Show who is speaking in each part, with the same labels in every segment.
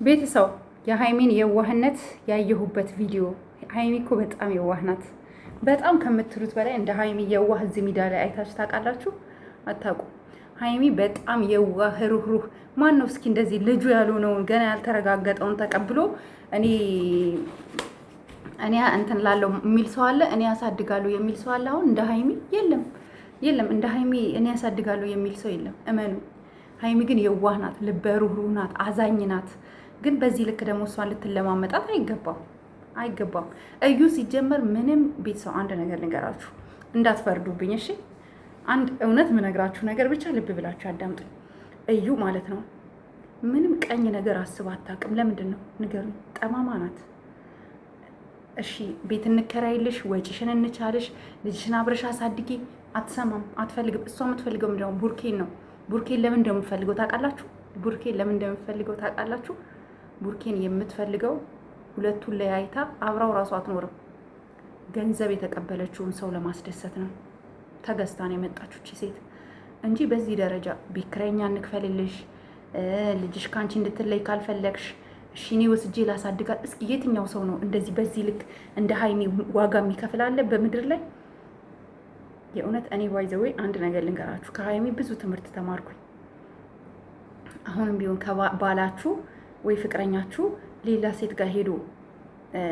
Speaker 1: ቤተሰው የሀይሚን የዋህነት ያየሁበት ቪዲዮ። ሀይሚ እኮ በጣም የዋህ ናት። በጣም ከምትሉት በላይ እንደ ሀይሚ የዋህ እዚህ ሚዲያ ላይ አይታችሁ ታውቃላችሁ? አታውቁም። ሀይሚ በጣም የዋህ ሩህሩህ። ማን ነው እስኪ እንደዚህ ልጁ ያልሆነውን ገና ያልተረጋገጠውን ተቀብሎ እኔ እንትን ላለው የሚል ሰው አለ? እኔ ያሳድጋለሁ የሚል ሰው አለ? አሁን እንደ ሀይሚ የለም፣ የለም። እንደ ሀይሚ እኔ ያሳድጋለሁ የሚል ሰው የለም። እመኑ። ሀይሚ ግን የዋህ ናት፣ ልበ ሩህሩህ ናት፣ አዛኝ ናት። ግን በዚህ ልክ ደግሞ እሷን ልትለማመጣት አይገባም። እዩ ሲጀመር ምንም ቤተሰው አንድ ነገር ንገራችሁ፣ እንዳትፈርዱብኝ እሺ። አንድ እውነት ምነግራችሁ ነገር ብቻ ልብ ብላችሁ አዳምጡኝ። እዩ ማለት ነው ምንም ቀኝ ነገር አስባ አታውቅም። ለምንድን ነው ንገሩኝ? ጠማማ ናት። እሺ ቤት እንከራይልሽ፣ ወጪሽን እንቻልሽ፣ ልጅሽን አብረሽ አሳድጊ፣ አትሰማም፣ አትፈልግም። እሷ የምትፈልገው ምንድን ነው? ቡርኬን ነው። ቡርኬን ለምን እንደምትፈልገው ታውቃላችሁ? ቡርኬን ለምን እንደምትፈልገው ታውቃላችሁ? ቡርኬን የምትፈልገው ሁለቱን ለያይታ አብራው ራሱ አትኖርም። ገንዘብ የተቀበለችውን ሰው ለማስደሰት ነው። ተገዝታ ነው የመጣችው ሴት እንጂ በዚህ ደረጃ ቢክረኛ እንክፈልልሽ፣ ልጅሽ ከአንቺ እንድትለይ ካልፈለግሽ እሺ እኔ ወስጄ ላሳድጋት። እስኪ የትኛው ሰው ነው እንደዚህ በዚህ ልክ እንደ ሀይሚ ዋጋ የሚከፍል አለ በምድር ላይ? የእውነት እኔ ባይዘዌ አንድ ነገር ልንገራችሁ፣ ከሀይሚ ብዙ ትምህርት ተማርኩኝ። አሁንም ቢሆን ከባላችሁ ወይ ፍቅረኛችሁ ሌላ ሴት ጋር ሄዶ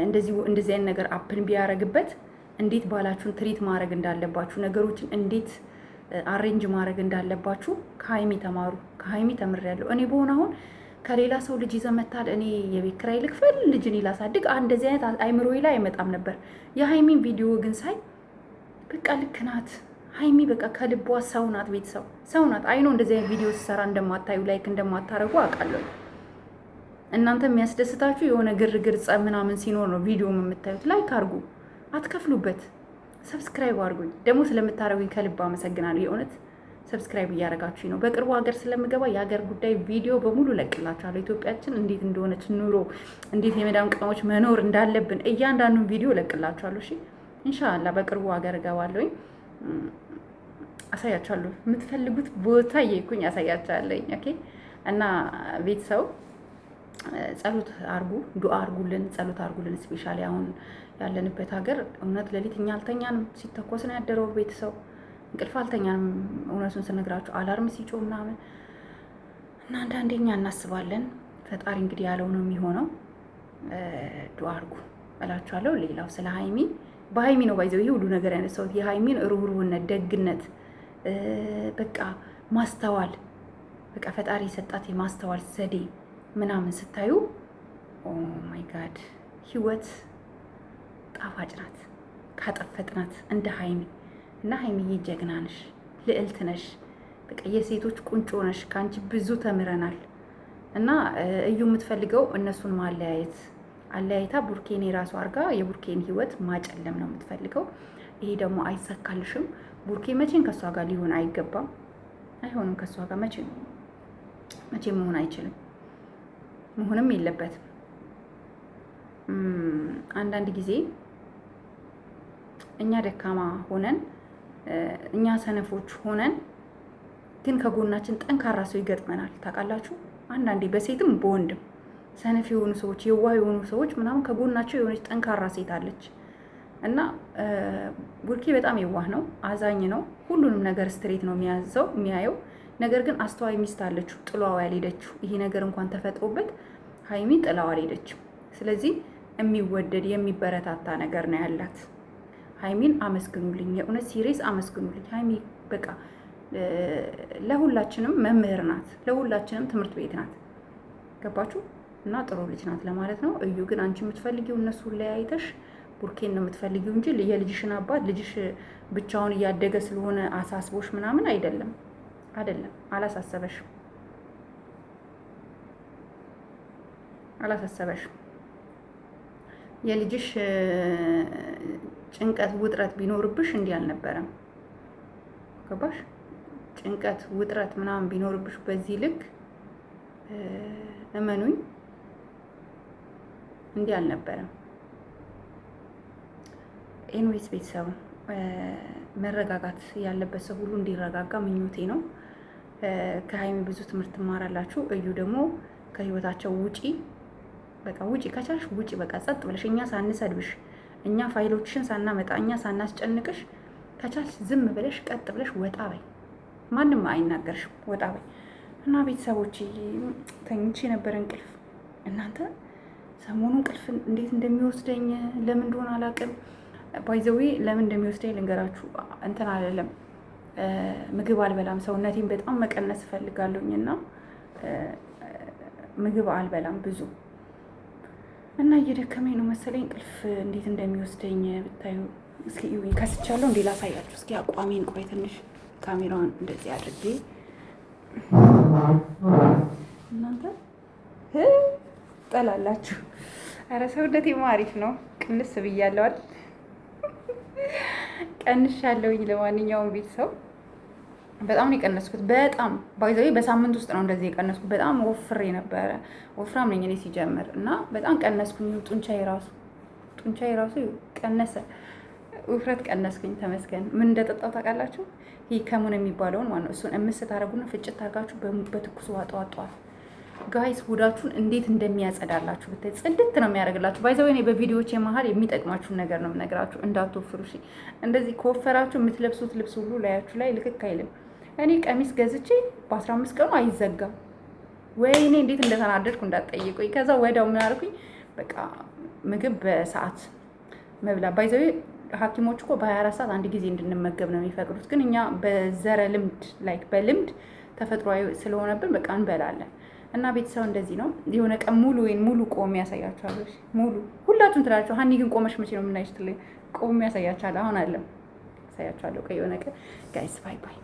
Speaker 1: እንደዚህ አይነት ነገር አፕን ቢያረግበት እንዴት ባላችሁን ትሪት ማድረግ እንዳለባችሁ፣ ነገሮችን እንዴት አሬንጅ ማድረግ እንዳለባችሁ ከሀይሚ ተማሩ። ከሀይሚ ተምሬያለሁ። እኔ በሆነ አሁን ከሌላ ሰው ልጅ ይዘህ መታል፣ እኔ የቤት ኪራይ ልክፈል፣ ልጅ እኔ ላሳድግ፣ እንደዚህ አይነት አይምሮዬ ላይ አይመጣም ነበር። የሀይሚን ቪዲዮ ግን ሳይ በቃ ልክ ናት ሀይሚ፣ በቃ ከልቧ ሰው ናት። ቤተሰብ ሰው ናት። አይኖ እንደዚህ አይነት ቪዲዮ ሲሰራ እንደማታዩ ላይክ እንደማታረጉ አውቃለሁ። እናንተ የሚያስደስታችሁ የሆነ ግርግር ጸብ ምናምን ሲኖር ነው ቪዲዮ የምታዩት። ላይክ አድርጉ፣ አትከፍሉበት። ሰብስክራይብ አድርጉኝ። ደግሞ ስለምታረጉኝ ከልብ አመሰግናለሁ። የእውነት ሰብስክራይብ እያደረጋችሁኝ ነው። በቅርቡ ሀገር ስለምገባ የሀገር ጉዳይ ቪዲዮ በሙሉ ለቅላችኋለሁ። ኢትዮጵያችን እንዴት እንደሆነች ኑሮ፣ እንዴት የመዳም ቅመሞች መኖር እንዳለብን እያንዳንዱን ቪዲዮ ለቅላችኋለሁ። እሺ ኢንሻአላህ በቅርቡ ሀገር እገባለሁኝ። አሳያችኋለሁ። የምትፈልጉት ቦታ እየሄድኩኝ አሳያችኋለሁኝ። ኦኬ። እና ቤተሰብ ጸሎት አርጉ፣ ዱአ አርጉልን፣ ጸሎት አርጉልን። ስፔሻሊ አሁን ያለንበት ሀገር እውነት ሌሊት እኛ አልተኛንም። ሲተኮስ ነው ያደረው ቤተሰብ፣ እንቅልፍ አልተኛንም። እውነቱን ስነግራችሁ አላርም ሲጮህ ምናምን እና አንዳንዴ እኛ እናስባለን። ፈጣሪ እንግዲህ ያለው ነው የሚሆነው። ዱአ አርጉ እላችኋለሁ። ሌላው ስለ ሀይሚ በሀይሚ ነው ባይዘው ይሄ ሁሉ ነገር ያነሳሁት። የሀይሚን ሩህሩህነት፣ ደግነት፣ በቃ ማስተዋል፣ በቃ ፈጣሪ የሰጣት የማስተዋል ዘዴ ምናምን ስታዩ ኦ ማይ ጋድ፣ ህይወት ጣፋጭ ናት ካጠፈጥናት እንደ ሀይሚ። እና ሀይሚዬ ጀግና ነሽ፣ ልዕልት ነሽ፣ በቃ የሴቶች ቁንጮ ነሽ። ከአንቺ ብዙ ተምረናል። እና እዩ የምትፈልገው እነሱን ማለያየት፣ አለያይታ ቡርኬን የራሱ አድርጋ የቡርኬን ህይወት ማጨለም ነው የምትፈልገው። ይሄ ደግሞ አይሳካልሽም። ቡርኬ መቼም ከእሷ ጋር ሊሆን አይገባም፣ አይሆንም። ከእሷ ጋር መቼም መሆን አይችልም፣ መሆንም የለበትም። አንዳንድ ጊዜ እኛ ደካማ ሆነን እኛ ሰነፎች ሆነን ግን ከጎናችን ጠንካራ ሰው ይገጥመናል። ታውቃላችሁ? አንዳንዴ በሴትም በወንድም ሰነፍ የሆኑ ሰዎች፣ የዋህ የሆኑ ሰዎች ምናምን ከጎናቸው የሆነች ጠንካራ ሴት አለች። እና ቡርኬ በጣም የዋህ ነው፣ አዛኝ ነው። ሁሉንም ነገር ስትሬት ነው የሚያየው። ነገር ግን አስተዋይ ሚስት አለችው፣ ጥሏዋ ያልሄደችው። ይሄ ነገር እንኳን ተፈጥሮበት ሀይሚ ጥላዋ አልሄደችም። ስለዚህ የሚወደድ የሚበረታታ ነገር ነው ያላት። ሀይሚን አመስግኑልኝ፣ የእውነት ሲሪየስ አመስግኑልኝ። ሀይሚ በቃ ለሁላችንም መምህር ናት፣ ለሁላችንም ትምህርት ቤት ናት። ገባችሁ? እና ጥሩ ልጅ ናት ለማለት ነው። እዩ ግን አንቺ የምትፈልጊው እነሱን ለያይተሽ ቡርኬን ነው የምትፈልጊው እንጂ የልጅሽን አባት ልጅሽ ብቻውን እያደገ ስለሆነ አሳስቦሽ ምናምን አይደለም። አላሳሰበሽም። የልጅሽ ጭንቀት ውጥረት ቢኖርብሽ እንዲህ አልነበረም። ገባሽ? ጭንቀት ውጥረት ምናምን ቢኖርብሽ በዚህ ልክ እመኑኝ እንዲህ አልነበረም። ኤንዌይስ ቤተሰብ መረጋጋት ያለበት ሰው ሁሉ እንዲረጋጋ ምኞቴ ነው። ከሀይሚ ብዙ ትምህርት ትማራላችሁ። እዩ ደግሞ ከህይወታቸው ውጪ በቃ ውጪ፣ ከቻልሽ ውጪ። በቃ ጸጥ ብለሽ እኛ ሳንሰድብሽ፣ እኛ ፋይሎችሽን ሳናመጣ፣ እኛ ሳናስጨንቅሽ ከቻልሽ ዝም ብለሽ ቀጥ ብለሽ ወጣ በይ። ማንም አይናገርሽም። ወጣ በይ እና ቤተሰቦች ተኝቼ የነበረ እንቅልፍ እናንተ ሰሞኑ እንቅልፍ እንዴት እንደሚወስደኝ ለምን እንደሆነ አላውቅም። ባይዘዌ ለምን እንደሚወስደኝ ልንገራችሁ። እንትን አይደለም ምግብ አልበላም። ሰውነቴን በጣም መቀነስ እፈልጋለሁኝ እና ምግብ አልበላም ብዙ እና እየደከመኝ ነው መሰለኝ። እንቅልፍ እንዴት እንደሚወስደኝ ብታዩ። እስኪ ከስቻለሁ እንዴ ላሳያችሁ። እስኪ አቋሜን ቆይ ትንሽ ካሜራውን እንደዚህ አድርጌ እናንተ ጠላላችሁ። ኧረ ሰውነቴማ አሪፍ ነው። ቅንስ ብያለሁ አይደል? ቀንሻለሁኝ። ለማንኛውም ቤተሰብ በጣም ነው የቀነስኩት። በጣም ባይዘዌ በሳምንት ውስጥ ነው እንደዚህ የቀነስኩት። በጣም ወፍሬ ነበረ። ወፍራም ነኝ እኔ ሲጀምር እና በጣም ቀነስኩኝ። ጡንቻዬ ራሱ ቀነሰ። ውፍረት ቀነስኩኝ። ተመስገን። ምን እንደጠጣው ታውቃላችሁ? ይህ ከሙን የሚባለውን ማለት ነው። እሱን እምስት ታደርጉና ፍጭት አድርጋችሁ በትኩስ ውሃ ጠዋት ጋይስ ሆዳችሁን እንዴት እንደሚያጸዳላችሁ ብታይ፣ ጽድት ነው የሚያደርግላችሁ። ባይዘው እኔ በቪዲዮዎች መሀል የሚጠቅማችሁን ነገር ነው የምነግራችሁ፣ እንዳትወፍሩ እሺ። እንደዚህ ከወፈራችሁ የምትለብሱት ልብስ ሁሉ ላያችሁ ላይ ልክክ አይልም። እኔ ቀሚስ ገዝቼ በ15 ቀኑ አይዘጋም። ወይኔ እንዴት እንደተናደድኩ እንዳትጠይቁኝ። ከዛ ወዲያው ምን አደረኩኝ? በቃ ምግብ በሰዓት መብላ። ባይዘው ሐኪሞች እኮ በ24 ሰዓት አንድ ጊዜ እንድንመገብ ነው የሚፈቅዱት። ግን እኛ በዘረ ልምድ ላይክ በልምድ ተፈጥሯዊ ስለሆነብን በቃ እንበላለን። እና ቤተሰብ እንደዚህ ነው። የሆነ ቀን ሙሉ ቆሜ ያሳያችኋለሁ። ሙሉ ሁላችሁም ትላላችሁ። ሀኒ ግን ቆመሽ መቼ ነው የምናይሽ? ቆሜ ያሳያችኋለሁ። አሁን አለም ያሳያችኋለሁ። ቆይ የሆነ ቀን ጋይስ፣ ባይ ባይ።